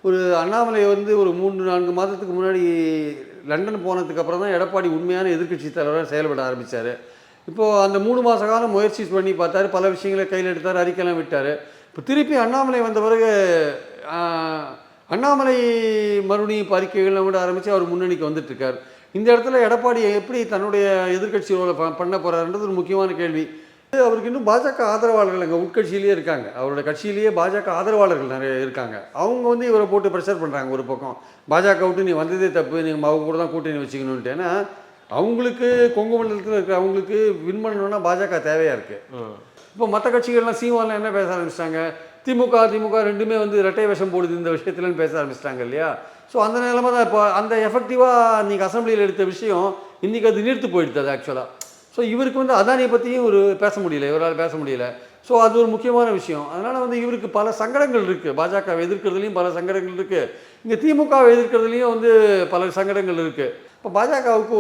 ஒரு அண்ணாமலை வந்து ஒரு 3-4 மாதத்துக்கு முன்னாடி லண்டன் போனதுக்கு அப்புறம் தான் எடப்பாடி உண்மையான எதிர்க்கட்சி தலைவராக செயல்பட ஆரம்பித்தார். இப்போது அந்த 3 மாத காலம் முயற்சி பண்ணி பார்த்தாரு, பல விஷயங்களை கையில் எடுத்தார், அறிக்கையெல்லாம் விட்டார். இப்போ திருப்பி அண்ணாமலை வந்த பிறகு அண்ணாமலை மறுபடியும் இப்போ அறிக்கைகள்லாம் விட ஆரம்பித்து அவர் முன்னணிக்கு வந்துட்டுருக்கார். இந்த இடத்துல எடப்பாடி எப்படி தன்னுடைய எதிர்க்கட்சி ரோலை பண்ண போகிறாருன்றது ஒரு முக்கியமான கேள்வி. அவருக்கு இன்னும் பாஜக ஆதரவாளர்கள் அங்கே உட்கட்சியிலேயே இருக்காங்க. அவரோட கட்சியிலேயே பாஜக ஆதரவாளர்கள் நிறைய இருக்காங்க. அவங்க வந்து இவரை போட்டு ப்ரெஷர் பண்ணுறாங்க. ஒரு பக்கம் பாஜக விட்டு நீ வந்ததே தப்பு, நீங்கள் அவங்க கூட தான் கூட்டணி வச்சுக்கணுன்ட்டு. ஏன்னா அவங்களுக்கு கொங்கு மண்டலத்தில் இருக்கிற அவங்களுக்கு வின் பண்ணணும்னா பாஜக தேவையாக இருக்குது. இப்போ மற்ற கட்சிகள்லாம் சீமான்லாம் என்ன பேச ஆரம்பிச்சிட்டாங்க, திமுக ரெண்டுமே வந்து இரட்டை விஷம் போடுது இந்த விஷயத்துலன்னு பேச ஆரம்பிச்சிட்டாங்க இல்லையா? ஸோ அந்த நிலைமை தான் இப்போ அந்த எஃபெக்டிவாக இன்றைக்கி அசம்பிளியில் எடுத்த விஷயம் இன்றைக்கி அது நீர்த்து போயிடுது அது ஆக்சுவலாக. ஸோ இவருக்கு வந்து அதானியை பற்றியும் ஒரு பேச முடியல, இவரால் பேச முடியல. ஸோ அது ஒரு முக்கியமான விஷயம். அதனால் வந்து இவருக்கு பல சங்கடங்கள் இருக்குது. பாஜகவை எதிர்க்கிறதுலையும் பல சங்கடங்கள் இருக்குது, இங்கே திமுகவை எதிர்க்கிறதுலையும் வந்து பல சங்கடங்கள் இருக்குது. இப்போ பாஜகவுக்கு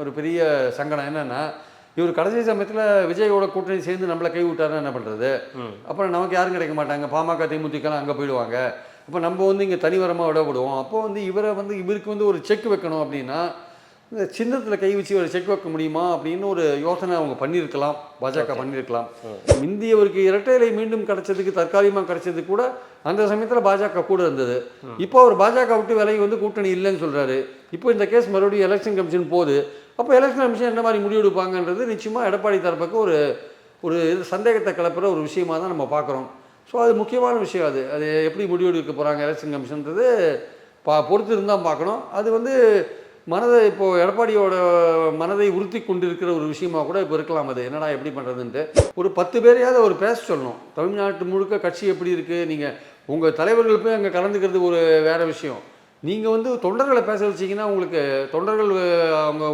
ஒரு பெரிய சங்கடம் என்னென்னா, இவர் கடைசி சமயத்தில் விஜயோட கூட்டணி சேர்ந்து நம்மளை கை விட்டாருன்னா என்ன பண்ணுறது? அப்புறம் நமக்கு யாரும் கிடைக்க மாட்டாங்க, பாமக தேமுதிகலாம் அங்கே போயிடுவாங்க. அப்போ நம்ம வந்து இங்கே தனிவரமாக விடப்படுவோம். அப்போது வந்து இவருக்கு வந்து ஒரு செக் வைக்கணும் அப்படின்னா இந்த சின்னத்தில் கை வச்சு ஒரு செக் வைக்க முடியுமா அப்படின்னு ஒரு யோசனை அவங்க பண்ணியிருக்கலாம், பாஜக பண்ணியிருக்கலாம். இந்தியவருக்கு இரட்டை இலை மீண்டும் கிடைச்சதுக்கு தற்காலிகமாக கிடைச்சது கூட அந்த சமயத்தில் பாஜக கூட இருந்தது. இப்போ அவர் பாஜக விட்டு விலகி வந்து கூட்டணி இல்லைன்னு சொல்கிறாரு. இப்போ இந்த கேஸ் மறுபடியும் எலெக்ஷன் கமிஷன் போகுது. அப்போ எலெக்ஷன் கமிஷன் என்ன மாதிரி முடிவு எடுப்பாங்கன்றது நிச்சயமாக எடப்பாடி தரப்புக்கு ஒரு சந்தேகத்தை கிளப்புற ஒரு விஷயமாக தான் நம்ம பார்க்குறோம். ஸோ அது முக்கியமான விஷயம். அது எப்படி முடிவு எடுக்க போகிறாங்க எலெக்ஷன் கமிஷன்றது பொறுத்து இருந்தால் பார்க்கணும். அது வந்து இப்போது எடப்பாடியோட மனதை உறுத்தி கொண்டிருக்கிற ஒரு விஷயமாக கூட இப்போ இருக்கலாம். அது என்னடா எப்படி பண்ணுறதுன்ட்டு ஒரு 10 பேரையாவது அவர் பேச சொல்லணும். தமிழ்நாட்டு முழுக்க கட்சி எப்படி இருக்குது, நீங்கள் உங்கள் தலைவர்கள் போய் அங்கே கலந்துக்கிறது ஒரு வேறு விஷயம். நீங்கள் வந்து தொண்டர்களை பேச வச்சிங்கன்னா உங்களுக்கு தொண்டர்கள் அவங்க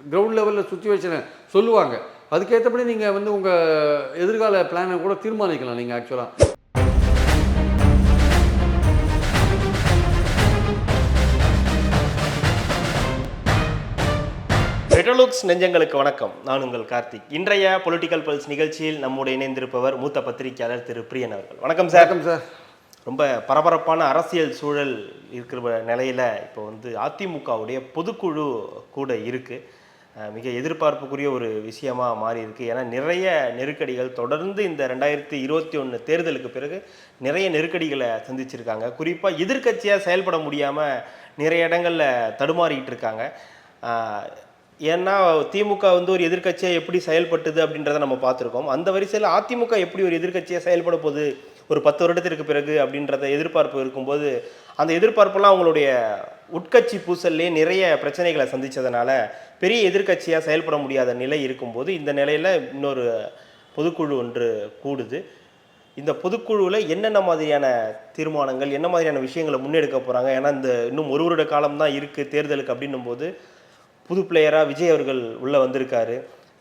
கிரவுண்ட் லெவலில் சுச்சுவேஷனை சொல்லுவாங்க. அதுக்கேற்றபடி நீங்கள் வந்து உங்கள் எதிர்கால பிளானை கூட தீர்மானிக்கலாம் நீங்கள் ஆக்சுவலாக. ரெட்ரோலுக்ஸ் நெஞ்சங்களுக்கு வணக்கம். நான் உங்கள் கார்த்திக். இன்றைய பொலிட்டிக்கல் பல்ஸ் நிகழ்ச்சியில் நம்முடைய இணைந்திருப்பவர் மூத்த பத்திரிகையாளர் திரு பிரியன் அவர்கள். வணக்கம் சார். வணக்கம் சார். ரொம்ப பரபரப்பான அரசியல் சூழல் இருக்கிற நிலையில் இப்போ வந்து அதிமுகவுடைய பொதுக்குழு கூட இருக்குது. மிக எதிர்பார்ப்புக்குரிய ஒரு விஷயமாக மாறி இருக்குது. ஏன்னா நிறைய நெருக்கடிகள் தொடர்ந்து இந்த 2021 தேர்தலுக்கு பிறகு நிறைய நெருக்கடிகளை சந்திச்சிருக்காங்க. குறிப்பாக எதிர்க்கட்சியாக செயல்பட முடியாமல் நிறைய இடங்களில் தடுமாறிக்கிட்டு இருக்காங்க. ஏன்னா திமுக வந்து ஒரு எதிர்க்கட்சியாக எப்படி செயல்பட்டுது அப்படின்றத நம்ம பார்த்துருக்கோம். அந்த வரிசையில் அதிமுக எப்படி ஒரு எதிர்க்கட்சியாக செயல்பட போகுது ஒரு 10 வருடத்திற்கு பிறகு அப்படின்றத எதிர்பார்ப்பு இருக்கும்போது அந்த எதிர்பார்ப்பெல்லாம் அவங்களுடைய உட்கட்சி பூசல்லே நிறைய பிரச்சனைகளை சந்தித்ததுனால பெரிய எதிர்க்கட்சியாக செயல்பட முடியாத நிலை இருக்கும்போது இந்த நிலையில் இன்னொரு பொதுக்குழு ஒன்று கூடுது. இந்த பொதுக்குழுவில் என்னென்ன மாதிரியான தீர்மானங்கள், என்ன மாதிரியான விஷயங்களை முன்னெடுக்க போகிறாங்க? ஏன்னா இந்த இன்னும் ஒரு வருட காலம்தான் இருக்குது தேர்தலுக்கு அப்படின்னும் போது புது பிளேயராக விஜய் அவர்கள் உள்ளே வந்திருக்காரு.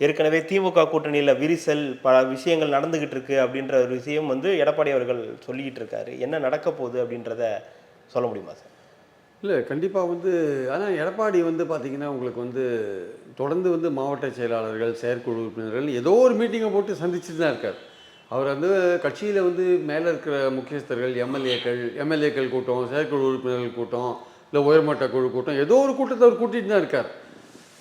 ஏற்கனவே திமுக கூட்டணியில் விரிசல் பல விஷயங்கள் நடந்துக்கிட்டு இருக்கு அப்படின்ற ஒரு விஷயம் வந்து எடப்பாடி அவர்கள் சொல்லிக்கிட்டு இருக்காரு. என்ன நடக்க போகுது அப்படின்றத சொல்ல முடியுமா சார்? இல்லை, கண்டிப்பாக வந்து ஆனால் எடப்பாடி வந்து பார்த்திங்கன்னா உங்களுக்கு வந்து தொடர்ந்து வந்து மாவட்ட செயலாளர்கள், செயற்குழு உறுப்பினர்கள் ஏதோ ஒரு மீட்டிங்கை போட்டு சந்திச்சுட்டு தான் இருக்கார். அவர் வந்து கட்சியில் வந்து மேலே இருக்கிற முக்கியஸ்தர்கள், எம்எல்ஏக்கள் கூட்டம், செயற்குழு உறுப்பினர்கள் கூட்டம், இல்லை உயர்மட்ட குழு கூட்டம், ஏதோ ஒரு கூட்டத்தை அவர் கூட்டிகிட்டு தான் இருக்கார்.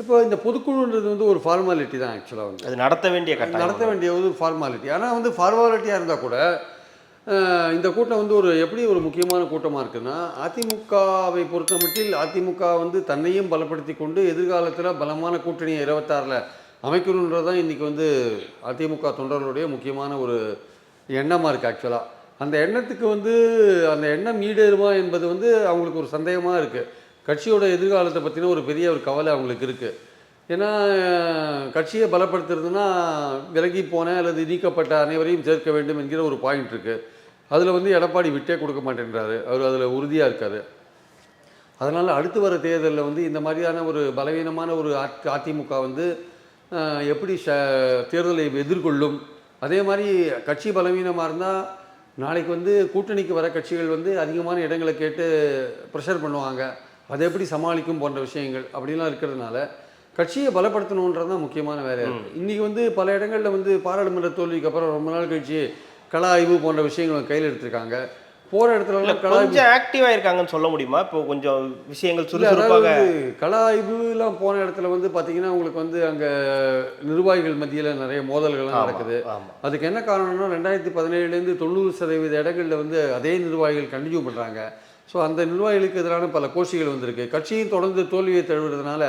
இப்போ இந்த பொதுக்குழுன்றது வந்து ஒரு ஃபார்மாலிட்டி தான் ஆக்சுவலாக. வந்து அது நடத்த வேண்டிய ஒரு ஃபார்மாலிட்டி. ஆனால் வந்து ஃபார்மாலிட்டியாக இருந்தால் கூட இந்த கூட்டம் வந்து ஒரு முக்கியமான கூட்டமாக இருக்குதுன்னா, அதிமுகவை பொறுத்த மட்டில் அதிமுக வந்து தன்னையும் பலப்படுத்தி கொண்டு எதிர்காலத்தில் பலமான கூட்டணியை 26ல் அமைக்கணுன்றது தான் இன்றைக்கி வந்து அதிமுக தொண்டர்களுடைய முக்கியமான ஒரு எண்ணமாக இருக்குது ஆக்சுவலாக. அந்த எண்ணத்துக்கு வந்து அந்த எண்ணம் ஈடேறுமா என்பது வந்து அவங்களுக்கு ஒரு சந்தேகமாக இருக்குது. கட்சியோட எதிர்காலத்தை பற்றின ஒரு பெரிய ஒரு கவலை அவங்களுக்கு இருக்குது. ஏன்னா கட்சியை பலப்படுத்துறதுன்னா விலகி போன அல்லது நீக்கப்பட்ட அனைவரையும் சேர்க்க வேண்டும் என்கிற ஒரு பாயிண்ட் இருக்குது. அதில் வந்து எடப்பாடி விட்டே கொடுக்க மாட்டேன்றாரு. அவர் அதில் உறுதியாக இருக்கார். அதனால் அடுத்து வர தேர்தலில் வந்து இந்த மாதிரியான ஒரு பலவீனமான ஒரு அதிமுக வந்து எப்படி தேர்தலை எதிர்கொள்ளும், அதே மாதிரி கட்சி பலவீனமாக இருந்தால் நாளைக்கு வந்து கூட்டணிக்கு வர கட்சிகள் வந்து அதிகமான இடங்களை கேட்டு ப்ரெஷர் பண்ணுவாங்க, அதை எப்படி சமாளிக்கும் போன்ற விஷயங்கள் அப்படிலாம் இருக்கிறதுனால கட்சியை பலப்படுத்தணுன்றது தான் முக்கியமான வேலையாக இருக்குது. இன்றைக்கி வந்து பல இடங்களில் வந்து பாராளுமன்ற தோல்விக்கு அப்புறம் ரொம்ப நாள் கழிச்சு கள ஆய்வு போன்ற விஷயங்கள் கையில் எடுத்திருக்காங்க. போகிற இடத்துல கொஞ்சம் ஆக்டிவாக இருக்காங்கன்னு சொல்ல முடியுமா? இப்போ கொஞ்சம் விஷயங்கள் இல்லை, சுறுசுறுப்பாக அதாவது கள ஆய்வுலாம் போன இடத்துல வந்து பார்த்தீங்கன்னா உங்களுக்கு வந்து அங்கே நிர்வாகிகள் மத்தியில் நிறைய மோதல்கள்லாம் நடக்குது. ஆமாம். அதுக்கு என்ன காரணம்னா 2017லேருந்து 90% இடங்களில் வந்து அதே நிர்வாகிகள் கண்டினியூ பண்ணுறாங்க. ஸோ அந்த நிர்வாகிகளுக்கு எதிரான பல கோஷ்டிகள் வந்திருக்கு. கட்சியும் தொடர்ந்து தோல்வியை தழுவுறதுனால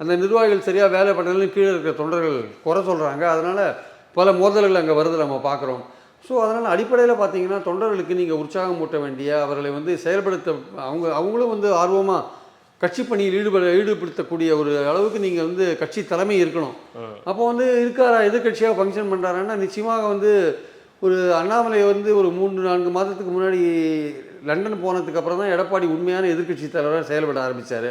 அந்த நிர்வாகிகள் சரியாக வேலை பண்ணலன்னு கீழே இருக்கிற தொண்டர்கள் குறை சொல்கிறாங்க. அதனால் பல மோதல்கள் அங்கே வருது நம்ம பார்க்குறோம். ஸோ அதனால் அடிப்படையில் பார்த்தீங்கன்னா தொண்டர்களுக்கு நீங்கள் உற்சாகம் ஊட்ட வேண்டிய, அவர்களை வந்து செயல்படுத்த அவங்களும் வந்து ஆர்வமாக கட்சி பணியில் ஈடுபடுத்தக்கூடிய ஒரு அளவுக்கு நீங்கள் வந்து கட்சி தலைமை இருக்கணும். அப்போ வந்து இருக்காரா எதிர்கட்சியாக ஃபங்க்ஷன் பண்ணுறாருன்னா நிச்சயமாக வந்து ஒரு அண்ணாமலை வந்து ஒரு 3-4 மாதத்துக்கு முன்னாடி லண்டன் போனதுக்கு அப்புறம் தான் எடப்பாடி உண்மையான எதிர்க்கட்சி தலைவராக செயல்பட ஆரம்பித்தார்.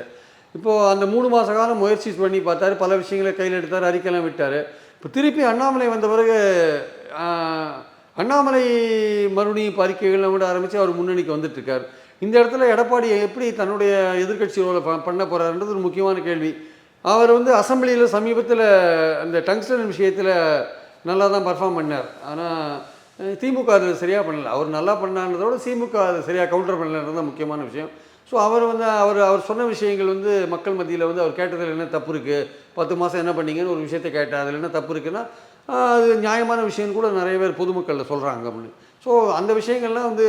இப்போது அந்த 3 மாத காலம் முயற்சி பண்ணி பார்த்தாரு, பல விஷயங்களை கையில் எடுத்தார், அறிக்கையெல்லாம் விட்டார். இப்போ திருப்பி அண்ணாமலை வந்த பிறகு அண்ணாமலை மறுபடியும் இப்போ அறிக்கைகள்லாம் விட ஆரம்பித்து அவர் முன்னணிக்கு வந்துட்டுருக்கார். இந்த இடத்துல எடப்பாடி எப்படி தன்னுடைய எதிர்க்கட்சி ரோலை பண்ண போகிறாருன்றது ஒரு முக்கியமான கேள்வி. அவர் வந்து அசெம்பிளியில் சமீபத்தில் அந்த டங்ஸ்டன் விஷயத்தில் நல்லா தான் பர்ஃபார்ம் பண்ணார். ஆனால் திமுக அது சரியாக பண்ணல. அவர் நல்லா பண்ணான்றதோட திமுக அது சரியாக கவுண்டர் பண்ணலன்றது தான் முக்கியமான விஷயம். ஸோ அவர் வந்து அவர் சொன்ன விஷயங்கள் வந்து மக்கள் மத்தியில் வந்து அவர் கேட்டதில் என்ன தப்பு இருக்குது, 10 மாதம் என்ன பண்ணீங்கன்னு ஒரு விஷயத்தை கேட்டால் அதில் என்ன தப்பு இருக்குன்னா அது நியாயமான விஷயம்னு கூட நிறைய பேர் பொதுமக்களில் சொல்கிறாங்க அப்படின்னு. ஸோ அந்த விஷயங்கள்லாம் வந்து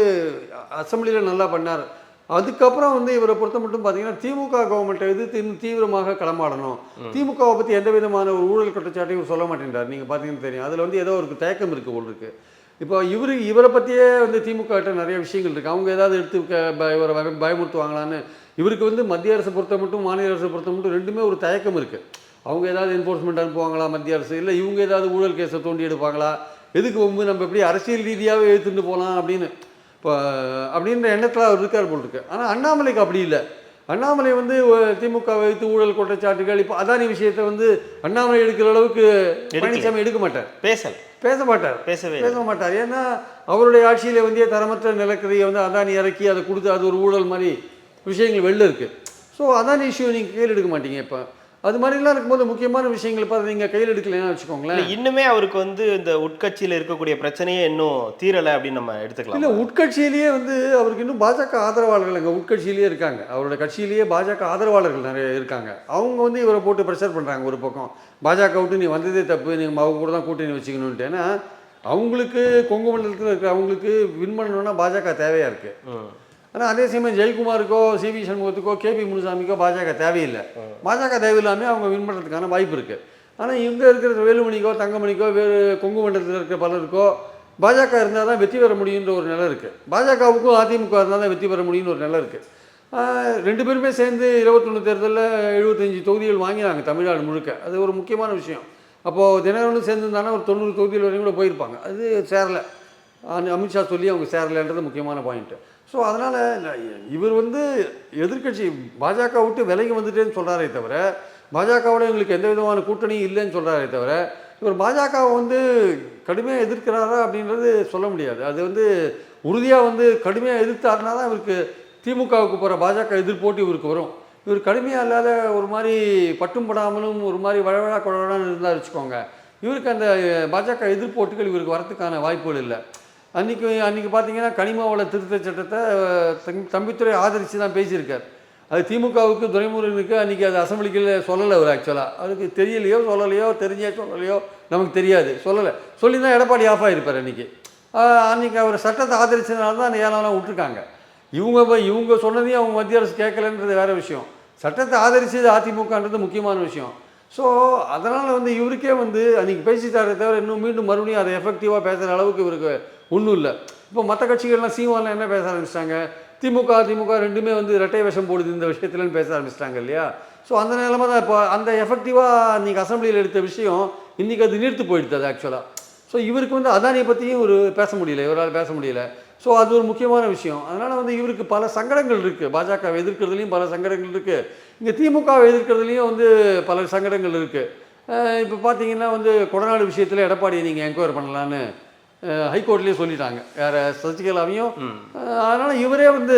அசெம்பிளியில் நல்லா பண்ணார். அதுக்கப்புறம் வந்து இவரை பொறுத்த மட்டும் பார்த்தீங்கன்னா திமுக கவர்மெண்ட்டை எதிர்த்து இன்னும் தீவிரமாக களமாடணும். திமுகவை பற்றி எந்த விதமான ஒரு ஊழல் குற்றச்சாட்டையும் இவர் சொல்ல மாட்டேன்றார். நீங்கள் பார்த்தீங்கன்னு தெரியும், அதில் வந்து ஏதோ ஒரு தயக்கம் இருக்குது போல் இருக்குது. இப்போ இவரை பற்றியே வந்து திமுக கிட்ட நிறைய விஷயங்கள் இருக்குது. அவங்க ஏதாவது எடுத்து இவரை பயமுறுத்துவாங்களான்னு இவருக்கு வந்து மத்திய அரசை பொறுத்த மட்டும் மாநில அரசை பொறுத்த மட்டும் ரெண்டுமே ஒரு தயக்கம் இருக்குது. அவங்க ஏதாவது என்ஃபோர்ஸ்மெண்ட் அனுப்புவாங்களா மத்திய அரசு, இல்லை இவங்க ஏதாவது ஊழல் கேஸை தோண்டி எடுப்பாங்களா, எதுக்கு வந்து நம்ம எப்படி அரசியல் ரீதியாகவே எடுத்துட்டு போகலாம் அப்படின்னு இப்போ அப்படின்ற எண்ணத்தில் அவர் இருக்கார் போல் இருக்கு. ஆனால் அண்ணாமலைக்கு அப்படி இல்லை. அண்ணாமலை வந்து திமுக வைத்து ஊழல் குற்றச்சாட்டுகள் இப்போ அதானி விஷயத்தை வந்து அண்ணாமலை எடுக்கிற அளவுக்கு பழனிசாமி எடுக்க மாட்டார், பேச மாட்டார். ஏன்னா அவருடைய ஆட்சியில் வந்து தரமற்ற நிலக்கரியை வந்து அதானி இறக்கி அதை கொடுத்து அது ஒரு ஊழல் மாதிரி விஷயங்கள் வெளில இருக்குது. ஸோ அதானி இஷ்யூ நீங்கள் கையில் எடுக்க மாட்டீங்க. இப்போ அது மாதிரிலாம் இருக்கும்போது முக்கியமான விஷயங்கள் பார்த்து நீங்கள் கையில் எடுக்கலைன்னா வச்சுக்கோங்களேன். இன்னுமே அவருக்கு வந்து இந்த உட்கட்சியில் இருக்கக்கூடிய பிரச்சனையே இன்னும் தீரலை அப்படின்னு நம்ம எடுத்துக்கலாம். இல்லை, உட்கட்சியிலேயே வந்து அவருக்கு இன்னும் பாஜக ஆதரவாளர்கள் அங்கே உட்கட்சியிலேயே இருக்காங்க. அவரோட கட்சியிலேயே பாஜக ஆதரவாளர்கள் நிறைய இருக்காங்க. அவங்க வந்து இவரை போட்டு ப்ரெஷர் பண்ணுறாங்க. ஒரு பக்கம் பாஜக விட்டு நீ வந்ததே தப்பு, நீங்கள் அவங்க கூட தான் கூட்டணி வச்சுக்கணுன்ட்டு. ஏன்னா அவங்களுக்கு கொங்கு மண்டலத்தில் இருக்கிற அவங்களுக்கு வின் பண்ணணுன்னா பாஜக தேவையாக இருக்குது. ஆனால் அதே சமயம் ஜெயக்குமாருக்கோ சிவி சண்முகத்துக்கோ கேபி முனுசாமிக்கோ பாஜக தேவையில்லை. பாஜக தேவையில்லாமல் அவங்க வின் பண்ணுறதுக்கான வாய்ப்பு இருக்குது. ஆனால் இங்கே இருக்கிற வேலுமணிக்கோ தங்கமணிக்கோ வேறு கொங்கு மண்டலத்தில் இருக்கிற பலருக்கோ பாஜக இருந்தால் தான் வெற்றி பெற முடியுன்ற ஒரு நிலை இருக்குது. பாஜகவுக்கும் அதிமுக இருந்தால் தான் வெற்றி பெற முடியும்னு ஒரு நிலை இருக்குது. ரெண்டு பேருமே சேர்ந்து 21 தேர்தலில் 75 தொகுதிகள் வாங்கினாங்க தமிழ்நாடு முழுக்க. அது ஒரு முக்கியமான விஷயம். அப்போது தினகரனும் சேர்ந்துருந்தாங்கன்னா ஒரு 90 தொகுதிகள் வரையும் கூட போயிருப்பாங்க. அது சேரலை, அமித்ஷா சொல்லி அவங்க சேரலைன்றது முக்கியமான பாயிண்ட்டு. ஸோ அதனால் இவர் வந்து எதிர்க்கட்சி பாஜக விட்டு விலகி வந்துட்டேன்னு சொல்கிறாரே தவிர பாஜகவோட எங்களுக்கு எந்த விதமான கூட்டணியும் இல்லைன்னு சொல்கிறாரே தவிர இவர் பாஜகவை வந்து கடுமையாக எதிர்க்கிறாரா அப்படின்றது சொல்ல முடியாது. அது வந்து உறுதியாக வந்து கடுமையாக எதிர்த்தாருனா தான் இவருக்கு திமுகவுக்கு போகிற பாஜக எதிர்ப்போட்டு இவருக்கு வரும். இவர் கடுமையாக இல்லாத ஒரு மாதிரி பட்டும் படாமலும் ஒரு மாதிரி வழவழா குழவழான்னு இருந்தால் வச்சுக்கோங்க, இவருக்கு அந்த பாஜக எதிர்ப்போட்டுகள் இவருக்கு வரத்துக்கான வாய்ப்புகள் இல்லை. அன்றைக்கி பார்த்தீங்கன்னா கனிம வள திருத்த சட்டத்தை தம்பித்துறை ஆதரித்து தான் பேசியிருக்கார். அது திமுகவுக்கு துரைமுருகனுக்கு அன்றைக்கி அது அசம்பிளிக்கில் சொல்லலை. அவர் ஆக்சுவலாக அதுக்கு தெரியலையோ சொல்லலையோ தெரிஞ்சே சொல்லலையோ நமக்கு தெரியாது, சொல்லலை. சொல்லி தான் எடப்பாடி ஆஃப் ஆகிருப்பார் அன்றைக்கி அவர் சட்டத்தை ஆதரிச்சதுனால தான் அந்த ஏழாலாம் விட்டுருக்காங்க. இவங்க சொன்னதையும் அவங்க மத்திய அரசு கேட்கலன்றது வேறு விஷயம். சட்டத்தை ஆதரிச்சது அதிமுகன்றது முக்கியமான விஷயம். ஸோ அதனால் வந்து இவருக்கே வந்து அன்றைக்கி பேசிட்டாரே தவிர இன்னும் மீண்டும் மறுபடியும் அதை எஃபெக்டிவாக பேசுகிற அளவுக்கு இவருக்கு ஒன்றும் இல்லை. இப்போ மற்ற கட்சிகள்லாம் சீமானில் என்ன பேச ஆரம்பிச்சிட்டாங்க, திமுக ரெண்டுமே வந்து இரட்டை விஷம் போடுது இந்த விஷயத்துலன்னு பேச ஆரம்பிச்சிட்டாங்க இல்லையா. ஸோ அந்த நிலைமை தான் இப்போ அந்த எஃபெக்டிவாக அன்றைக்கி அசம்பிளியில் எடுத்த விஷயம் இன்றைக்கி அது நீர்த்து போயிடுது அது ஆக்சுவலாக. ஸோ இவருக்கு வந்து அதானியை பற்றியும் ஒரு பேச முடியல, இவரால் பேச முடியல. ஸோ அது ஒரு முக்கியமான விஷயம். அதனால் வந்து இவருக்கு பல சங்கடங்கள் இருக்குது. பாஜகவை எதிர்க்கிறதுலையும் பல சங்கடங்கள் இருக்குது, இங்கே திமுகவை எதிர்க்கிறதுலையும் வந்து பல சங்கடங்கள் இருக்குது. இப்போ பார்த்தீங்கன்னா வந்து கொடநாடு விஷயத்தில் எடப்பாடியை நீங்கள் என்கொயர் பண்ணலான்னு ஹைகோர்ட்லேயே சொல்லிட்டாங்க, வேறு சசிகலாவையும். அதனால் இவரே வந்து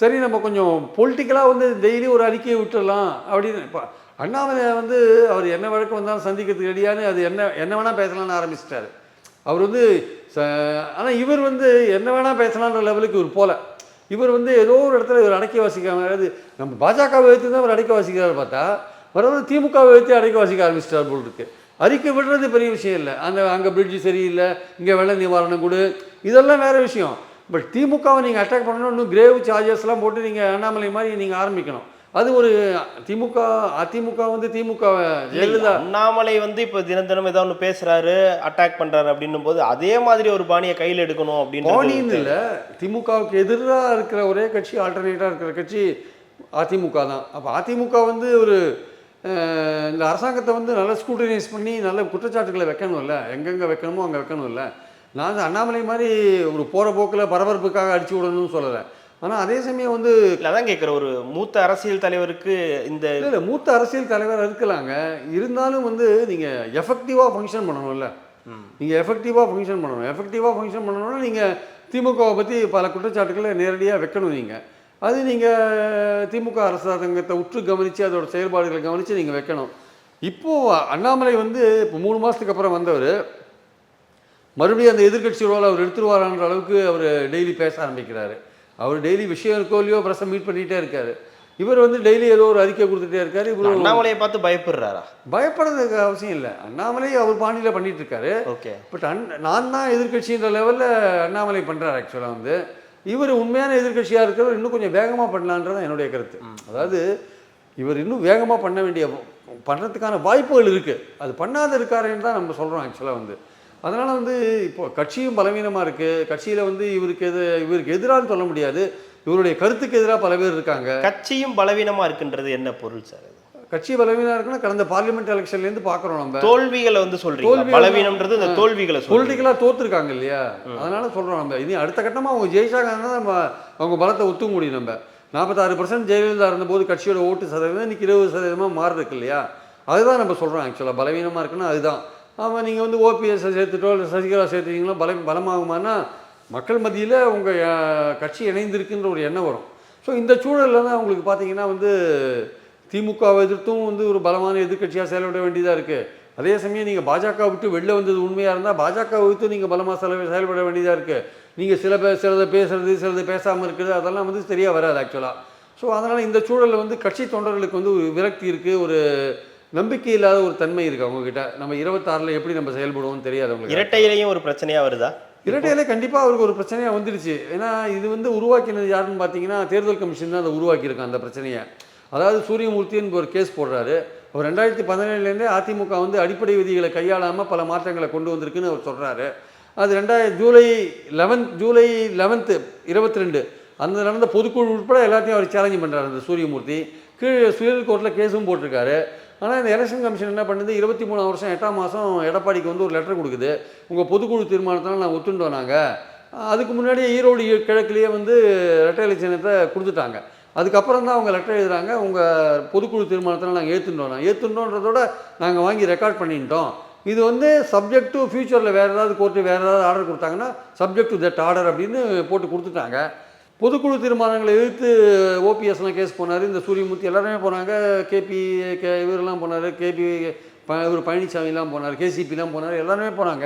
சரி நம்ம கொஞ்சம் பொலிட்டிக்கலாக வந்து டெய்லி ஒரு அறிக்கையை விட்டுடலாம் அப்படின்னு. இப்போ அண்ணாமலை வந்து அவர் என்ன வழக்கு வந்தாலும் சந்திக்கிறதுக்கு ரெடியானு அது என்ன வேணால் பேசலான்னு ஆரம்பிச்சிட்டாரு. அவர் வந்து ஆனால் இவர் வந்து என்ன வேணால் பேசலான்ற லெவலுக்கு இவர் போல. இவர் வந்து ஏதோ ஒரு இடத்துல இவர் அடக்கி வாசிக்காம, அதாவது நம்ம பாஜகவை வைத்து தான் அவர் அடக்கி வாசிக்கிறார் பார்த்தா, வரவர் திமுகவை வைத்து அடக்கி வாசிக்க ஆரம்பிச்சிட்டார் போல் இருக்கு. அறிக்கை விடுறது பெரிய விஷயம் இல்லை, அங்கே பிரிட்ஜு சரியில்லை, இங்கே வெள்ள நிவாரணம் கொடு, இதெல்லாம் வேறு விஷயம். பட் திமுகவை நீங்கள் அட்டாக் பண்ணணும், இன்னும் கிரேவ் சார்ஜஸ்லாம் போட்டு நீங்கள் அண்ணாமலை மாதிரி நீங்கள் ஆரம்பிக்கணும். அது ஒரு அதிமுக வந்து திமுக ஜெயலலிதா அண்ணாமலை வந்து இப்போ தினம் தினம் ஏதாவது ஒன்று பேசுறாரு, அட்டாக் பண்றாரு அப்படின்னும் போது அதே மாதிரி ஒரு பாணியை கையில் எடுக்கணும் அப்படின்னு பாணின்னு இல்லை. திமுகவுக்கு எதிராக இருக்கிற ஒரே கட்சி, ஆல்டர்னேட்டாக இருக்கிற கட்சி அதிமுக தான். அப்போ அதிமுக வந்து ஒரு இந்த அரசாங்கத்தை வந்து நல்லா ஸ்க்ரூட்டனைஸ் பண்ணி நல்ல குற்றச்சாட்டுகளை வைக்கணும்ல, எங்கெங்கே வைக்கணுமோ அங்கே வைக்கணும்ல. நான் வந்து அண்ணாமலை மாதிரி ஒரு போகிற போக்கில் பரபரப்புக்காக அடிச்சு விடணும்னு சொல்லலை. ஆனால் அதே சமயம் வந்து அதான் கேட்குற ஒரு மூத்த அரசியல் தலைவருக்கு இந்த இல்லை மூத்த அரசியல் தலைவர் இருக்கலாங்க, இருந்தாலும் வந்து நீங்கள் எஃபெக்டிவாக ஃபங்க்ஷன் பண்ணணும்ல. நீங்கள் எஃபெக்டிவாக ஃபங்க்ஷன் பண்ணணும். எஃபெக்டிவாக ஃபங்க்ஷன் பண்ணணும்னா நீங்கள் திமுகவை பற்றி பல குற்றச்சாட்டுகளை நேரடியாக வைக்கணும். நீங்கள் அது நீங்கள் திமுக அரசாங்கத்தை உற்று கவனித்து அதோட செயல்பாடுகளை கவனித்து நீங்கள் வைக்கணும். இப்போது அண்ணாமலை வந்து இப்போ 3 மாதத்துக்கு அப்புறம் வந்தவர் மறுபடியும் அந்த எதிர்கட்சி ரோல் அவர் எடுத்துருவாரான்ற அளவுக்கு அவர் டெய்லி பேச ஆரம்பிக்கிறாரு. அவர் டெய்லி விஷயம் இருக்கோ இல்லையோ பிரச்சனை மீட் பண்ணிகிட்டே இருக்காரு. இவர் வந்து டெய்லி ஏதோ ஒரு அறிக்கை கொடுத்துட்டே இருக்காரு. இவர் அண்ணாமலையை பார்த்து பயப்படுறாரா? பயப்படுறதுக்கு அவசியம் இல்லை. அண்ணாமலை அவர் பாணியில் பண்ணிட்டு இருக்காரு. ஓகே. பட் நான் தான் எதிர்கட்சின்ற லெவலில் அண்ணாமலை பண்ணுறாரு. ஆக்சுவலாக வந்து இவர் உண்மையான எதிர்கட்சியாக இருக்கிறவர் இன்னும் கொஞ்சம் வேகமாக பண்ணலான்றது என்னுடைய கருத்து. அதாவது இவர் இன்னும் வேகமாக பண்ணுறதுக்கான வாய்ப்புகள் இருக்குது. அது பண்ணாத இருக்காருன்னு தான் நம்ம சொல்கிறோம் ஆக்சுவலாக வந்து. அதனால் வந்து இப்போ கட்சியும் பலவீனமாக இருக்குது. கட்சியில் வந்து இவருக்கு எதிரான்னு சொல்ல முடியாது, இவருடைய கருத்துக்கு எதிராக பல பேர் இருக்காங்க. கட்சியும் பலவீனமாக இருக்குன்றது என்ன பொருள் சார்? கட்சி பலவீனமாக இருக்குன்னா கடந்த பார்லிமெண்ட் எலெக்ஷன்லேருந்து பார்க்குறோம் நம்ம. தோல்விகளை வந்து சொல்கிறீங்க, பலவீனம்ன்றது இந்த தோல்விகளை பொலிட்டிக்கலாக தோற்றுருக்காங்க இல்லையா, அதனால சொல்கிறோம் நம்ம. இனி அடுத்த கட்டமாக அவங்க ஜெயிச்சாங்கன்னா நம்ம அவங்க பலத்தை ஒத்துக்க முடியும். நம்ம 46% ஜெயலலிதா இருந்தபோது கட்சியோட ஓட்டு சதவீதம் இன்றைக்கி 20% மாறிருக்கு இல்லையா, அதுதான் நம்ம சொல்கிறோம். ஆக்சுவலாக பலவீனமாக இருக்குன்னா அதுதான். ஆமாம், நீங்கள் வந்து ஓபிஎஸ்ஸை சேர்த்துட்டோ இல்லை சசிகலா சேர்த்துட்டீங்களோ பலமாகுமானா மக்கள் மத்தியில் உங்கள் கட்சி இணைந்திருக்குன்ற ஒரு எண்ணம் வரும். ஸோ இந்த சூழலில் தான் அவங்களுக்கு பார்த்தீங்கன்னா வந்து திமுகவை எதிர்த்தும் வந்து ஒரு பலமான எதிர்கட்சியாக செயல்பட வேண்டியதாக இருக்குது. அதே சமயம் நீங்கள் பாஜக விட்டு வெளில வந்தது உண்மையாக இருந்தால் பாஜக விட்டு நீங்கள் பலமாக செயல்பட வேண்டியதாக இருக்குது. நீங்கள் சிலதை பேசுகிறது சிலது பேசாமல் இருக்குது, அதெல்லாம் வந்து சரியாக வராது ஆக்சுவலாக. ஸோ அதனால் இந்த சூழலில் வந்து கட்சி தொண்டர்களுக்கு வந்து ஒரு விரக்தி இருக்குது, ஒரு நம்பிக்கை இல்லாத ஒரு தன்மை இருக்குது அவங்கக்கிட்ட. நம்ம 26 எப்படி நம்ம செயல்படுவோம்னு தெரியாது அவங்களுக்கு. இரட்டையிலையும் ஒரு பிரச்சனையாக வருதா? இரட்டையிலே கண்டிப்பாக அவருக்கு ஒரு பிரச்சனையாக வந்துடுச்சு. ஏன்னா இது வந்து உருவாக்கினது யாருன்னு பார்த்தீங்கன்னா தேர்தல் கமிஷன் தான் அதை உருவாக்கியிருக்கான் அந்த பிரச்சனையை. அதாவது சூரியமூர்த்தின்னு ஒரு கேஸ் போடுறாரு. அவர் 2017 அதிமுக வந்து அடிப்படை விதிகளை கையாளாமல் பல மாற்றங்களை கொண்டு வந்திருக்குன்னு அவர் சொல்கிறாரு. அது ஜூலை 11 22 அந்த நடந்த பொதுக்குழு உட்பட எல்லாத்தையும் அவர் சேலஞ்ச் பண்ணுறாரு அந்த சூரியமூர்த்தி. கீழே சுயல் கோர்ட்டில் கேஸும் போட்டிருக்காரு. ஆனால் இந்த எலெக்ஷன் கமிஷன் என்ன பண்ணுது, 23 வருஷம் 8ஆம் மாதம் எடப்பாடிக்கு வந்து ஒரு லெட்டர் கொடுக்குது, உங்கள் பொதுக்குழு தீர்மானத்தால் நான் ஒத்துண்டோம். நாங்கள் அதுக்கு முன்னாடியே ஈரோடு கிழக்குலேயே வந்து ரெட்டை இலை சின்னத்தை கொடுத்துட்டாங்க. அதுக்கப்புறம் தான் அவங்க லெட்டர் எழுதுகிறாங்க, உங்கள் பொதுக்குழு தீர்மானத்தில் நாங்கள் ஏற்றுண்டோன்றதோட நாங்கள் வாங்கி ரெக்கார்ட் பண்ணிட்டோம். இது வந்து சப்ஜெக்ட் டு ஃபியூச்சரில் வேறு ஏதாவது கோர்ட்டு வேறு ஏதாவது ஆர்டர் கொடுத்தாங்கன்னா சப்ஜெக்ட் டு தட் ஆர்டர் அப்படின்னு போட்டு கொடுத்துட்டாங்க. பொதுக்குழு தீர்மானங்களை எதிர்த்து ஓபிஎஸ்லாம் கேஸ் போனார், இந்த சூரியமூர்த்தி எல்லாருமே போனாங்க, இவரெல்லாம் போனார், இவர் பழனிசாமிலாம் போனார், கேசிபிலாம் போனார், எல்லாருமே போனாங்க.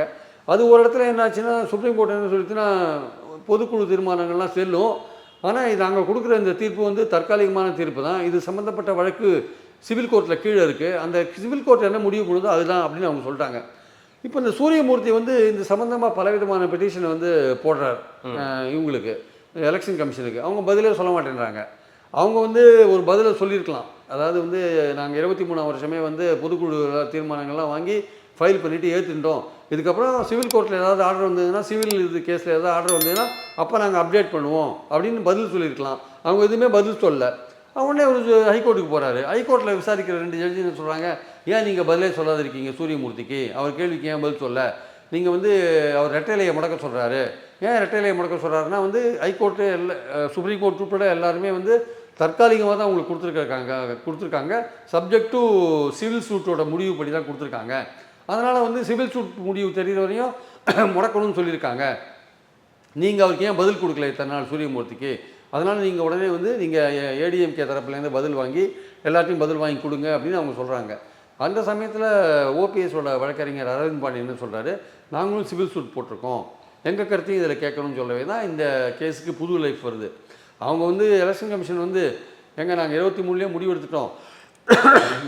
அது ஒரு இடத்துல என்னாச்சுன்னா சுப்ரீம் கோர்ட் என்ன சொல்லிச்சுன்னா பொதுக்குழு தீர்மானங்கள்லாம் செல்லும், ஆனால் இது நாங்கள் கொடுக்குற இந்த தீர்ப்பு வந்து தற்காலிகமான தீர்ப்பு தான், இது சம்மந்தப்பட்ட வழக்கு சிவில் கோர்ட்டில் கீழே இருக்குது, அந்த சிவில் கோர்ட் என்ன முடிவு பண்ணுதோ அதுதான் அப்படின்னு அவங்க சொல்லிட்டாங்க. இப்போ இந்த சூரியமூர்த்தி வந்து இந்த சம்மந்தமாக பலவிதமான பெட்டிஷனை வந்து போடுறார் இவங்களுக்கு எலெக்ஷன் கமிஷனுக்கு. அவங்க பதிலே சொல்ல மாட்டேன்றாங்க. அவங்க வந்து ஒரு பதிலை சொல்லியிருக்கலாம், அதாவது வந்து நாங்கள் 23ஆம் வருஷமே வந்து பொதுக்குழு தீர்மானங்கள்லாம் வாங்கி ஃபைல் பண்ணிவிட்டு ஏற்றுட்டோம், இதுக்கப்புறம் சிவில் கோர்ட்டில் ஏதாவது ஆர்டர் வந்ததுன்னா சிவில் இது கேஸில் ஏதாவது ஆர்டர் வந்ததுன்னா அப்போ நாங்கள் அப்டேட் பண்ணுவோம் அப்படின்னு பதில் சொல்லியிருக்கலாம். அவங்க எதுவுமே பதில் சொல்லலை. உடனே ஒரு ஹைகோர்ட்டுக்கு போகிறாரு. ஹைகோர்ட்டில் விசாரிக்கிற 2 ஜட்ஜி என்ன சொல்கிறாங்க, ஏன் நீங்கள் பதிலே சொல்லாதிருக்கீங்க சூரியமூர்த்திக்கு, அவர் கேள்விக்கு ஏன் பதில் சொல்ல, நீங்கள் வந்து அவர் ரெட்டையிலையை முடக்க சொல்கிறாரு. ஏன் ரெட்டையிலையை முடக்க சொல்கிறாருன்னா வந்து ஹைகோர்ட்டு சுப்ரீம் கோர்ட் உட்பட எல்லாருமே வந்து தற்காலிகமாக தான் உங்களுக்கு கொடுத்துருக்காங்க சப்ஜெக்ட் டு சிவில் சூட்டோட முடிவு படி தான் கொடுத்துருக்காங்க. அதனால் வந்து சிவில் சூட் முடிவு தெரிகிற வரையும் முடக்கணும்னு சொல்லியிருக்காங்க. நீங்கள் அவருக்கு ஏன் பதில் கொடுக்கல இத்தனை நாள் சூரியமூர்த்திக்கு, அதனால் நீங்கள் உடனே வந்து நீங்கள் ஏடிஎம்கே தரப்புலேருந்து பதில் வாங்கி எல்லாத்தையும் பதில் வாங்கி கொடுங்க அப்படின்னு அவங்க சொல்கிறாங்க. அந்த சமயத்தில் ஓபிஎஸோட வழக்கறிஞர் அரவிந்த் பாண்டியன் என்ன சொல்கிறாரு, நாங்களும் சிவில் சூட் போட்டிருக்கோம், எங்கள் கருத்தையும் இதில் கேட்கணும்னு சொல்லவே தான் இந்த கேஸுக்கு புது லைஃப் வருது. அவங்க வந்து எலெக்ஷன் கமிஷன் வந்து நாங்கள் 23 முடிவு எடுத்துட்டோம்,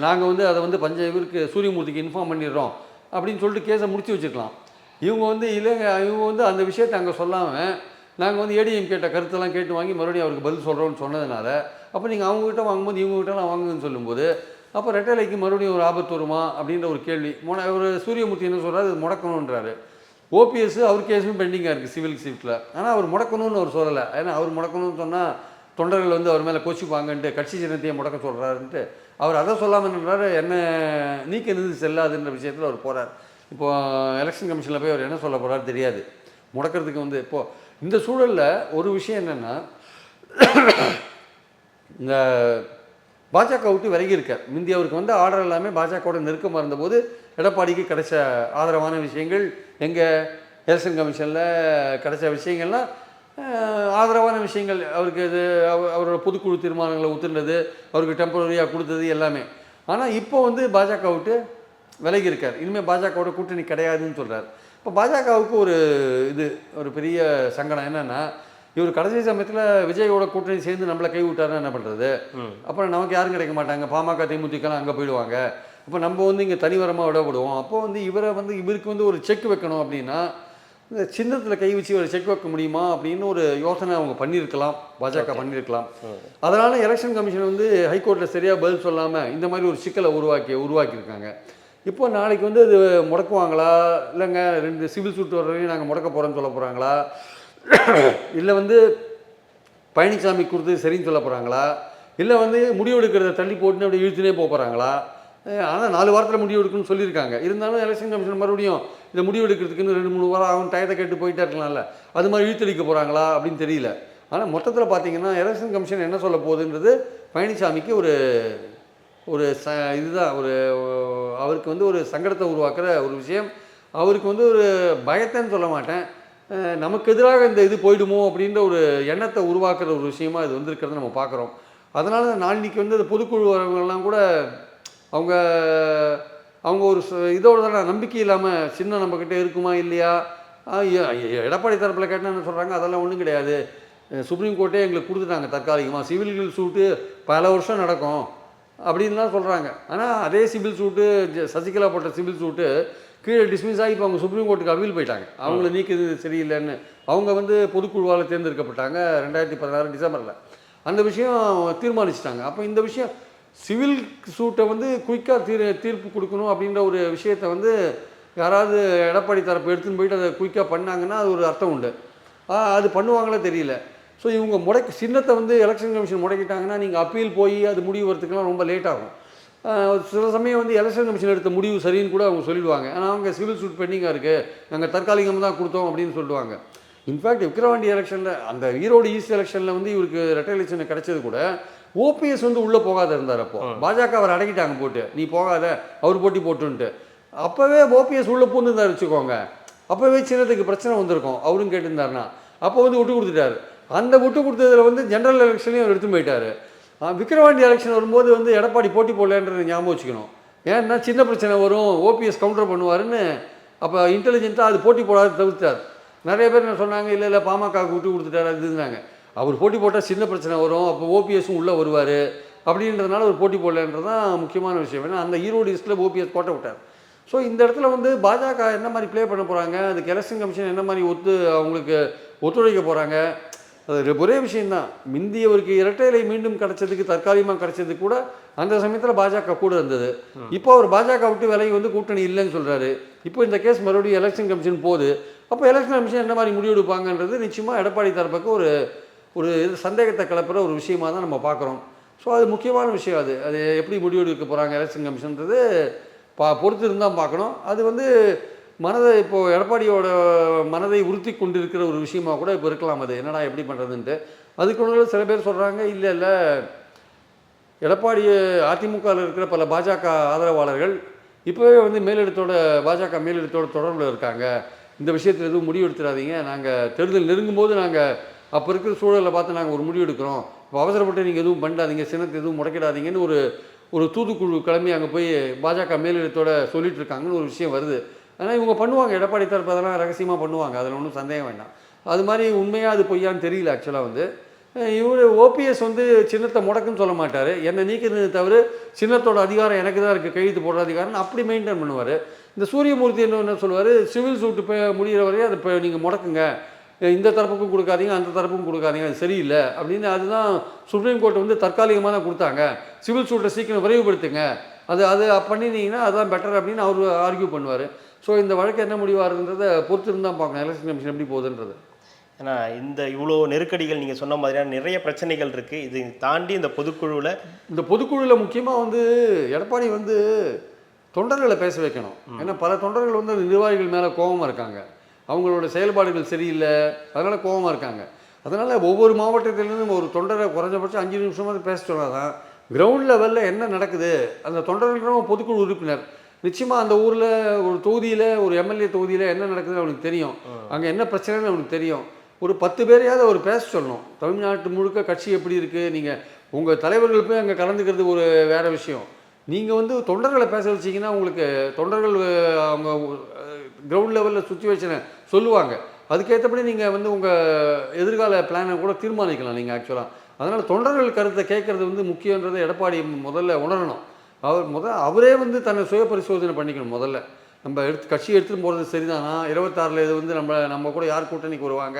நாங்கள் வந்து அதை வந்து இவருக்கு சூரியமூர்த்திக்கு இன்ஃபார்ம் பண்ணிடுறோம் அப்படின்னு சொல்லிட்டு கேஸை முடிச்சு வச்சுருக்கலாம். இவங்க வந்து இல்லைங்க, இவங்க வந்து அந்த விஷயத்தை அங்கே சொல்லாமல் நாங்கள் வந்து ஏடிஎம் கேட்ட கருத்தெல்லாம் கேட்டு வாங்கி மறுபடியும் அவருக்கு பதில் சொல்கிறோன்னு சொன்னதுனால, அப்போ நீங்கள் அவங்ககிட்ட வாங்கும்போது இவங்ககிட்டலாம் வாங்குங்கன்னு சொல்லும்போது அப்போ ரெட்டலைக்கு மறுபடியும் ஒரு ஆபத்து வருமா அப்படின்ற ஒரு கேள்வி. ஒரு சூரியமூர்த்தி என்ன சொல்கிறாரு, அது முடக்கணுன்றாரு. ஓபிஎஸ் அவர் கேஸும் பெண்டிங்காக இருக்குது சிவில் சீட்டில். ஆனால் அவர் முடக்கணும்னு அவர் சொல்லலை. ஏன்னா அவர் முடக்கணும்னு சொன்னால் தொண்டர்கள் வந்து அவர் மேலே கோச்சிப்பாங்கன்ட்டு கட்சி சின்னத்தையே முடக்க சொல்கிறாருன்ட்டு அவர் அதை சொல்லாமல் என்னன்றாரு, என்ன நீக்க நிறுத்தி செல்லாதுன்ற விஷயத்தில் அவர் போகிறார். இப்போது எலெக்ஷன் கமிஷனில் போய் அவர் என்ன சொல்ல போகிறாரு தெரியாது. முடக்கிறதுக்கு வந்து இப்போது இந்த சூழலில் ஒரு விஷயம் என்னென்னா, இந்த பாஜக விட்டு விலகி இருக்கார். முந்தி அவருக்கு வந்து ஆர்டர் எல்லாமே பாஜகவோட நெருக்கமாக இருந்தபோது எடப்பாடிக்கு கிடைச்ச ஆதரவான விஷயங்கள், எங்கள் எலெக்ஷன் கமிஷனில் கிடைச்ச விஷயங்கள்லாம் ஆதரவான விஷயங்கள். அவருக்கு இது அவரோட பொதுக்குழு தீர்மானங்களை ஒத்துனது, அவருக்கு டெம்பரரியாக கொடுத்தது எல்லாமே. ஆனால் இப்போ வந்து பாஜக விட்டு விலகி இருக்கார். இனிமேல் பாஜகவோட கூட்டணி கிடையாதுன்னு சொல்கிறார். இப்போ பாஜகவுக்கு ஒரு பெரிய சங்கடம் என்னென்னா, இவர் கடைசி சமயத்தில் விஜயோட கூட்டணி சேர்ந்து நம்மளை கை விட்டாருன்னா என்ன பண்ணுறது? அப்புறம் நமக்கு யாரும் கிடைக்க மாட்டாங்க, பாமக தேமுதிகலாம் அங்கே போயிடுவாங்க. இப்போ நம்ம வந்து இங்கே தனிவரமாக விடப்படுவோம். அப்போது வந்து இவருக்கு வந்து ஒரு செக் வைக்கணும் அப்படின்னா இந்த சின்னத்தில் கை வச்சு ஒரு செக் வைக்க முடியுமா அப்படின்னு ஒரு யோசனை அவங்க பண்ணியிருக்கலாம், பாஜக பண்ணியிருக்கலாம். அதனால் எலெக்ஷன் கமிஷன் வந்து ஹைகோர்ட்டில் சரியாக பதில் சொல்லாமல் இந்த மாதிரி ஒரு சிக்கலை உருவாக்கியிருக்காங்க. இப்போ நாளைக்கு வந்து அது முடக்குவாங்களா, இல்லைங்க 2 சிவில் சூட் வரையும் நாங்கள் முடக்க போகிறோன்னு சொல்ல போகிறாங்களா, இல்லை வந்து பழனிசாமி கொடுத்து சரின்னு சொல்ல போகிறாங்களா, இல்லை வந்து முடிவெடுக்கிறத தள்ளி போட்டுன்னு அப்படி இழுத்துனே போகிறாங்களா? ஆனால் 4 வாரத்தில் முடிவு எடுக்கணும்னு சொல்லியிருக்காங்க. இருந்தாலும் எலெக்ஷன் கமிஷன் மறுபடியும் இந்த முடிவு எடுக்கிறதுக்குன்னு 2-3 வாரம் ஆகும், டயத்தை கேட்டு போயிட்டே இருக்கலாம்ல, அது மாதிரி இழுத்தடிக்க போகிறாங்களா அப்படின்னு தெரியல. ஆனால் மொத்தத்தில் பார்த்தீங்கன்னா எலெக்ஷன் கமிஷன் என்ன சொல்ல போகுதுன்றது பழனிசாமிக்கு இதுதான் அவருக்கு வந்து ஒரு சங்கடத்தை உருவாக்குற ஒரு விஷயம். அவருக்கு வந்து ஒரு பயத்தைன்னு சொல்ல மாட்டேன், நமக்கு எதிராக இந்த இது போயிடுமோ அப்படின்ற ஒரு எண்ணத்தை உருவாக்குற ஒரு விஷயமா இது வந்திருக்கிறத நம்ம பார்க்குறோம். அதனால் நாளைக்கு வந்து அந்த பொதுக்குழு வரவங்கெல்லாம் கூட அவங்க ஒரு இதோட தானே நம்பிக்கை இல்லாமல் சின்ன நம்மக்கிட்ட இருக்குமா இல்லையா. எடப்பாடி தரப்பில் கேட்டால் என்ன சொல்கிறாங்க, அதெல்லாம் ஒன்றும் கிடையாது, சுப்ரீம் கோர்ட்டே எங்களுக்கு கொடுத்துட்டாங்க தற்காலிகமாக, சிவில் சூட்டு பல வருஷம் நடக்கும் அப்படின்லாம் சொல்கிறாங்க. ஆனால் அதே சிவில் சூட்டு சசிகலா போட்ட சிவில் சூட்டு கீழே டிஸ்மிஸ் ஆகி இப்போ அவங்க சுப்ரீம் கோர்ட்டுக்கு அப்பீல் போயிட்டாங்க. அவங்கள நீக்குது சரியில்லைன்னு. அவங்க வந்து பொதுக்குழுவால் தேர்ந்தெடுக்கப்பட்டாங்க 2016 டிசம்பரில். அந்த விஷயம் தீர்மானிச்சிட்டாங்க. அப்போ இந்த விஷயம் சிவில் சூட்டை வந்து குயிக்காக தீர்ப்பு கொடுக்கணும் அப்படின்ற ஒரு விஷயத்தை வந்து யாராவது எடப்பாடி தரப்பு எடுத்துன்னு போயிட்டு அதை குயிக்காக பண்ணாங்கன்னா அது ஒரு அர்த்தம் உண்டு. அது பண்ணுவாங்களே தெரியல. ஸோ இவங்க சின்னத்தை வந்து எலெக்ஷன் கமிஷன் முடக்கிட்டாங்கன்னா நீங்கள் அப்பீல் போய் அது முடிவு வரத்துக்குலாம் ரொம்ப லேட் ஆகும். சில சமயம் வந்து எலெக்ஷன் கமிஷன் எடுத்த முடிவு சரின்னு கூட அவங்க சொல்லிடுவாங்க. ஆனால் அவங்க சிவில் சூட் பெண்டிங்காக இருக்குது, நாங்கள் தற்காலிகமாக தான் கொடுத்தோம் அப்படின்னு சொல்லுவாங்க. இன்ஃபேக்ட் விக்கிரவாண்டி எலெக்ஷனில், அந்த ஈரோடு ஈஸ்ட் எலெக்ஷனில் வந்து இவருக்கு ரெட்டை எலெக்ஷன் கிடைச்சது கூட ஓபிஎஸ் வந்து உள்ளே போகாத இருந்தார். அப்போ பாஜக அவர் அடக்கிட்டாங்க போட்டு, நீ போகாத அவர் போட்டி போட்டுன்ட்டு. அப்போவே ஓபிஎஸ் உள்ளே பூந்துருந்தார் வச்சுக்கோங்க, அப்போவே சின்னத்துக்கு பிரச்சனை வந்திருக்கும் அவரும் கேட்டிருந்தாருன்னா. அப்போ வந்து விட்டு கொடுத்துட்டாரு. அந்த விட்டு கொடுத்ததில் வந்து ஜென்ரல் எலெக்ஷனையும் அவர் எடுத்து போயிட்டார். விக்கிரவாண்டி எலெக்ஷன் வரும்போது வந்து எடப்பாடி போட்டி போடலன்றதை ஞாபகம் வச்சுக்கணும். ஏன்னா சின்ன பிரச்சனை வரும், ஓபிஎஸ் கவுண்டர் பண்ணுவாருன்னு அப்போ இன்டெலிஜென்ட்டாக அது போட்டி போடாது தவிர்த்தார். நிறைய பேர் என்ன சொன்னாங்க, இல்லை பாமகவுக்கு விட்டு கொடுத்துட்டாரு அது இருந்தாங்க. அவர் போட்டி போட்டால் சின்ன பிரச்சனை வரும், அப்போ ஓபிஎஸும் உள்ளே வருவார் அப்படின்றதுனால அவர் போட்டி போடலன்றது தான் முக்கியமான விஷயம். ஏன்னா அந்த ஈரோடு ஈஸ்ட்டில் ஓபிஎஸ் போட்ட விட்டார். ஸோ இந்த இடத்துல வந்து பாஜக என்ன மாதிரி ப்ளே பண்ண போகிறாங்க, அதுக்கு எலெக்ஷன் கமிஷன் என்ன மாதிரி அவங்களுக்கு ஒத்துழைக்க போகிறாங்க, அது ஒரே விஷயந்தான். முந்தியவருக்கு இரட்டை இலை மீண்டும் கிடச்சதுக்கு, தற்காலிகமாக கிடச்சதுக்கு கூட அந்த சமயத்தில் பாஜக கூட இருந்தது. இப்போ அவர் பாஜக விட்டு விலகி வந்து கூட்டணி இல்லைன்னு சொல்கிறாரு. இப்போ இந்த கேஸ் மறுபடியும் எலெக்ஷன் கமிஷன் போகுது. அப்போ எலெக்ஷன் கமிஷன் என்ன மாதிரி முடிவு எடுப்பாங்கன்றது நிச்சயமாக எடப்பாடி தரப்புக்கு ஒரு சந்தேகத்தை கிளப்புற ஒரு விஷயமாக தான் நம்ம பார்க்குறோம். ஸோ அது முக்கியமான விஷயம். அது எப்படி முடிவு எடுக்க போகிறாங்க எலெக்ஷன் கமிஷன்றது பொறுத்து இருந்தால் பார்க்கணும். அது வந்து இப்போது எடப்பாடியோட மனதை உறுத்தி கொண்டிருக்கிற ஒரு விஷயமாக கூட இப்போ இருக்கலாம். அது என்னடா எப்படி பண்ணுறதுன்ட்டு. அதுக்கு ஒன்று சில பேர் சொல்கிறாங்க, இல்லை எடப்பாடி அதிமுகவில் இருக்கிற பல பாஜக ஆதரவாளர்கள் இப்போவே வந்து பாஜக மேலிடத்தோட தொடர்பில் இருக்காங்க, இந்த விஷயத்தில் எதுவும் முடிவு எடுத்துடாதீங்க, நாங்கள் தேர்தல் நெருங்கும்போது நாங்கள் அப்போ இருக்கிற சூழலை பார்த்து நாங்கள் ஒரு முடிவு எடுக்கிறோம், இப்போ அவசரப்பட்டு நீங்கள் எதுவும் பண்ணாதீங்க, சின்னத்தை எதுவும் முடக்கிடாதீங்கன்னு ஒரு தூதுக்குழு கிளம்பி அங்கே போய் பாஜக மேலிடத்தோட சொல்லிட்டு இருக்காங்கன்னு ஒரு விஷயம் வருது. ஆனால் இவங்க பண்ணுவாங்க, எடப்பாடி தரப்பு அதெல்லாம் ரகசியமாக பண்ணுவாங்க, அதில் ஒன்றும் சந்தேகம் வேண்டாம். அது மாதிரி உண்மையாக அது பொய்யான்னு தெரியல. ஆக்சுவலாக வந்து இவர் ஓபிஎஸ் வந்து சின்னத்தை முடக்குன்னு சொல்ல மாட்டார், என்னை நீக்கிறது தவிர சின்னத்தோட அதிகாரம் எனக்கு தான் இருக்குது, கையெழுத்து போடுற அதிகாரம் அப்படி மெயின்டைன் பண்ணுவார். இந்த சூரியமூர்த்தி என்ன சொல்லுவார், சிவில் சூட்டு முடிகிற வரையும் அதை இப்போ நீங்கள் முடக்குங்க, இந்த தரப்புக்கும் கொடுக்காதீங்க அந்த தரப்புக்கும் கொடுக்காதீங்க, அது சரியில்லை அப்படின்னு. அதுதான் சுப்ரீம் கோர்ட் வந்து தற்காலிகமாக தான் கொடுத்தாங்க, சிவில் சூட்டை சீக்கிரம் விரைவுபடுத்துங்க, அது அது பண்ணினீங்கன்னா அதுதான் பெட்டர் அப்படின்னு அவர் ஆர்கியூ பண்ணுவார். ஸோ இந்த வழக்கு என்ன முடிவாருன்றதை பொறுத்து இருந்தால் பார்க்கணும் எலெக்ஷன் கமிஷன் எப்படி போகுதுன்றது. ஏன்னா இந்த இவ்வளோ நெருக்கடிகள் நீங்கள் சொன்ன மாதிரியான நிறைய பிரச்சனைகள் இருக்குது. இதை தாண்டி இந்த பொதுக்குழுவில் முக்கியமாக வந்து எடப்பாடி வந்து தொண்டர்களை பேச வைக்கணும். ஏன்னா பல தொண்டர்கள் வந்து நிர்வாகிகள் மேலே கோபமாக இருக்காங்க, அவங்களோட செயல்பாடுகள் சரியில்லை, அதனால் கோபமாக இருக்காங்க. அதனால் ஒவ்வொரு மாவட்டத்திலேருந்து ஒரு தொண்டரை குறைஞ்சபட்சம் 5 நிமிஷமாவது பேச சொன்னாதான் கிரவுண்ட் லெவலில் என்ன நடக்குது. அந்த தொண்டர்களும் பொதுக்குழு உறுப்பினர் நிச்சயமாக அந்த ஊரில் ஒரு தொகுதியில் ஒரு எம்எல்ஏ தொகுதியில் என்ன நடக்குதுன்னு அவனுக்கு தெரியும், அங்கே என்ன பிரச்சனைன்னு அவனுக்கு தெரியும். ஒரு 10 பேரையாவது அவர் பேச சொல்லணும். தமிழ்நாட்டு முழுக்க கட்சி எப்படி இருக்குது, நீங்கள் உங்கள் தலைவர்கள் போய் அங்கே கலந்துக்கிறது ஒரு வேறு விஷயம். நீங்கள் வந்து தொண்டர்களை பேச வச்சிங்கன்னா உங்களுக்கு தொண்டர்கள் அவங்க கிரவுண்ட் லெவலில் சுச்சுவேஷனை சொல்லுவாங்க, அதுக்கேற்றபடி நீங்கள் வந்து உங்கள் எதிர்கால பிளானை கூட தீர்மானிக்கலாம் நீங்கள் ஆக்சுவலாக. அதனால் தொண்டர்கள் கருத்தை கேட்குறது வந்து முக்கியன்றதை எடப்பாடி முதல்ல உணரணும். அவரே வந்து தன்னை சுய பரிசோதனை பண்ணிக்கணும். முதல்ல நம்ம கட்சி எடுத்துகிட்டு போகிறது சரிதானா, 26 இது வந்து நம்ம கூட யார் கூட்டணிக்கு வருவாங்க,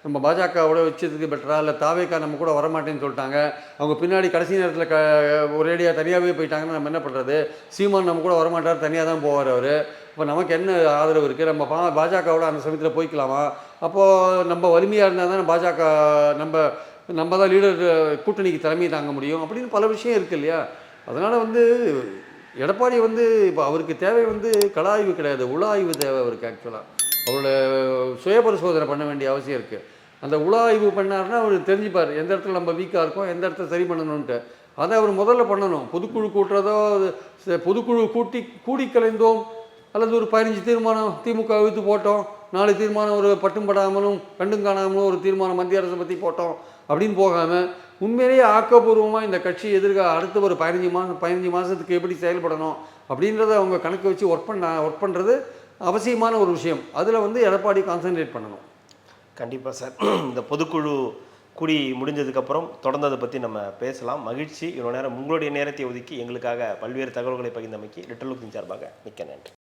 நம்ம பாஜகவோட வச்சதுக்கு பெட்டரா, இல்லை தாவேக்கா நம்ம கூட வரமாட்டேன்னு சொல்லிட்டாங்க, அவங்க பின்னாடி கடைசி நேரத்தில் ஒரேடியாக தனியாகவே போயிட்டாங்கன்னா நம்ம என்ன பண்ணுறது, சீமான் நம்ம கூட வரமாட்டார், தனியாக தான் போவார் அவர், இப்போ நமக்கு என்ன ஆதரவு இருக்குது, நம்ம பாஜகவோட அந்த சமயத்தில் போய்க்கலாமா, அப்போது நம்ம வலிமையாக இருந்தால் தான் பாஜக நம்ம தான் லீடர் கூட்டணிக்கு தலைமை தாங்க முடியும் அப்படின்னு பல விஷயம் இருக்குது இல்லையா. அதனால் வந்து எடப்பாடி வந்து இப்போ அவருக்கு தேவை வந்து கள ஆய்வு கிடையாது, உள ஆய்வு தேவை அவருக்கு. ஆக்சுவலாக அவரோட சுய பரிசோதனை பண்ண வேண்டிய அவசியம் இருக்குது. அந்த உள ஆய்வு பண்ணாருன்னா அவர் தெரிஞ்சுப்பார் எந்த இடத்துல நம்ம வீக்காக இருக்கோம், எந்த இடத்துல சரி பண்ணணுன்ட்டு. அதை அவர் முதல்ல பண்ணணும். பொதுக்குழு கூட்டுறதோ, பொதுக்குழு கூடி கலைந்தோம், அல்லது ஒரு 15 தீர்மானம் திமுக வித்து போட்டோம், 4 தீர்மானம் ஒரு பட்டும் படாமலும் கண்டும் காணாமலும் ஒரு தீர்மானம் மத்திய அரசை பற்றி போட்டோம் அப்படின்னு போகாமல் உண்மையிலேயே ஆக்கப்பூர்வமாக இந்த கட்சி அடுத்த ஒரு 15 மாதத்துக்கு எப்படி செயல்படணும் அப்படின்றத அவங்க கணக்கு வச்சு ஒர்க் பண்ணுறது அவசியமான ஒரு விஷயம். அதில் வந்து எடப்பாடி கான்சன்ட்ரேட் பண்ணணும். கண்டிப்பாக சார். இந்த பொதுக்குழு கூடி முடிஞ்சதுக்கப்புறம் தொடர்ந்து அதை பற்றி நம்ம பேசலாம். மகிழ்ச்சி. இவ்வளோ நேரம் உங்களுடைய நேரத்தை ஒதுக்கி எங்களுக்காக பல்வேறு தகவல்களை பகிர்ந்தமைக்கு லிட்டில் லுக்கின் சார்பாக மிக்க நன்றி.